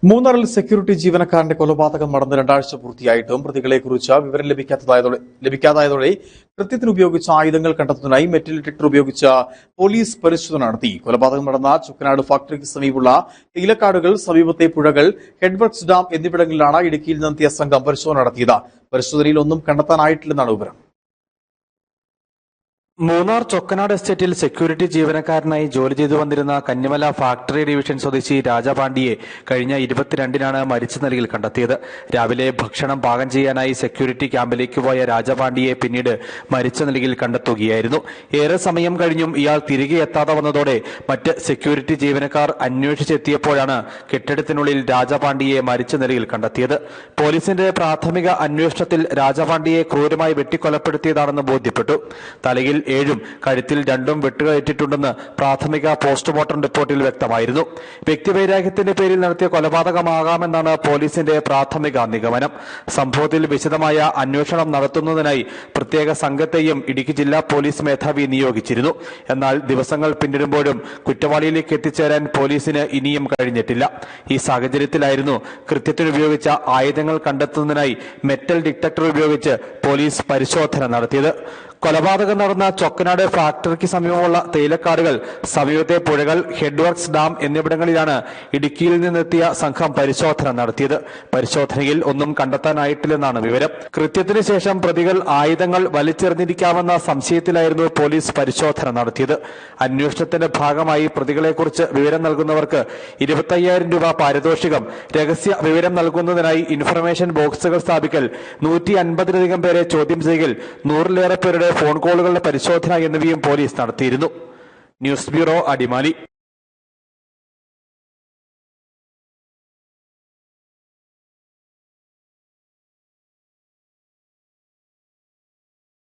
മൂന്നാറിൽ സെക്യൂരിറ്റി ജീവനക്കാരന്റെ കൊലപാതകം നടന്ന് രണ്ടാഴ്ച പൂർത്തിയായിട്ടും പ്രതികളെക്കുറിച്ച് വിവരം ലഭിക്കാതായതോടെ കൃത്യത്തിന് ഉപയോഗിച്ച ആയുധങ്ങൾ കണ്ടെത്തുന്നതിനായി മെറ്റൽ ഡിറ്റക്ടർ ഉപയോഗിച്ച് പോലീസ് പരിശോധന നടത്തി. കൊലപാതകം നടന്ന ചുക്കനാട് ഫാക്ടറിക്ക് സമീപമുള്ള തേയിലക്കാടുകൾ, സമീപത്തെ പുഴകൾ, ഹെഡ്വർക്സ് ഡാം എന്നിവിടങ്ങളിലാണ് ഇടുക്കിയിൽ നിന്നെത്തിയ സംഘം പരിശോധന നടത്തിയത്. പരിശോധനയിൽ ഒന്നും കണ്ടെത്താനായിട്ടില്ലെന്നാണ് വിവരം. മൂന്നാർ ചൊക്കനാട് എസ്റ്റേറ്റിൽ സെക്യൂരിറ്റി ജീവനക്കാരനായി ജോലി ചെയ്തു വന്നിരുന്ന കന്നിമല ഫാക്ടറി ഡിവിഷൻ സ്വദേശി രാജപാണ്ഡിയെ കഴിഞ്ഞ 22-നാണ് മരിച്ച നിലയിൽ കണ്ടെത്തിയത്. രാവിലെ ഭക്ഷണം പാകം ചെയ്യാനായി സെക്യൂരിറ്റി ക്യാമ്പിലേക്ക് പോയ രാജപാണ്ഡിയെ പിന്നീട് മരിച്ച നിലയിൽ കണ്ടെത്തുകയായിരുന്നു. ഏറെ സമയം കഴിഞ്ഞും ഇയാൾ തിരികെ എത്താതെ വന്നതോടെ മറ്റ് സെക്യൂരിറ്റി ജീവനക്കാർ അന്വേഷിച്ചെത്തിയപ്പോഴാണ് കെട്ടിടത്തിനുള്ളിൽ രാജപാണ്ഡിയെ മരിച്ച നിലയിൽ കണ്ടെത്തിയത്. പോലീസിന്റെ പ്രാഥമിക അന്വേഷണത്തിൽ രാജപാണ്ഡിയെ ക്രൂരമായി വെട്ടിക്കൊലപ്പെടുത്തിയതാണെന്ന് ബോധ്യപ്പെട്ടു. തലയിൽ 7 കഴുത്തിൽ 2 വെട്ടുകയറ്റിട്ടുണ്ടെന്ന് പ്രാഥമിക പോസ്റ്റ്മോർട്ടം റിപ്പോർട്ടിൽ വ്യക്തമായിരുന്നു. വ്യക്തിവൈരാഗ്യത്തിന്റെ പേരിൽ നടത്തിയ കൊലപാതകമാകാമെന്നാണ് പോലീസിന്റെ പ്രാഥമിക നിഗമനം. സംഭവത്തിൽ വിശദമായ അന്വേഷണം നടത്തുന്നതിനായി പ്രത്യേക സംഘത്തെയും ഇടുക്കി ജില്ലാ പോലീസ് മേധാവി നിയോഗിച്ചിരുന്നു. എന്നാൽ ദിവസങ്ങൾ പിന്നിടുമ്പോഴും കുറ്റവാളിയിലേക്ക് എത്തിച്ചേരാൻ പോലീസിന് ഇനിയും കഴിഞ്ഞിട്ടില്ല. ഈ സാഹചര്യത്തിലായിരുന്നു കൃത്യത്തിനുപയോഗിച്ച ആയുധങ്ങൾ കണ്ടെത്തുന്നതിനായി മെറ്റൽ ഡിറ്റക്ടർ ഉപയോഗിച്ച് പോലീസ് പരിശോധന നടത്തിയത്. കൊലപാതകം നടന്ന ചൊക്കനാട് ഫാക്ടറിക്ക് സമീപമുള്ള തേയിലക്കാടുകൾ, സമീപത്തെ പുഴകൾ, ഹെഡ്വർക്സ് ഡാം എന്നിവിടങ്ങളിലാണ് ഇടുക്കിയിൽ നിന്നെത്തിയ സംഘം പരിശോധന നടത്തിയത്. പരിശോധനയിൽ ഒന്നും കണ്ടെത്താനായിട്ടില്ലെന്നാണ് വിവരം. കൃത്യത്തിന് ശേഷം പ്രതികൾ ആയുധങ്ങൾ വലിച്ചെറിഞ്ഞിരിക്കാമെന്ന സംശയത്തിലായിരുന്നു പോലീസ് പരിശോധന നടത്തിയത്. അന്വേഷണത്തിന്റെ ഭാഗമായി പ്രതികളെക്കുറിച്ച് വിവരം നൽകുന്നവർക്ക് 25,000 രൂപ പാരിതോഷികം, രഹസ്യ വിവരം നൽകുന്നതിനായി ഇൻഫർമേഷൻ ബോക്സുകൾ സ്ഥാപിക്കൽ, 150-ലധികം പേരെ ചോദ്യം ചെയ്യൽ, 100-ലേറെ പേരുടെ ഫോൺ കോളുകളുടെ പരിശോധന എന്നിവയും പോലീസ് നടത്തിയിരുന്നു. News bureau, Adimali.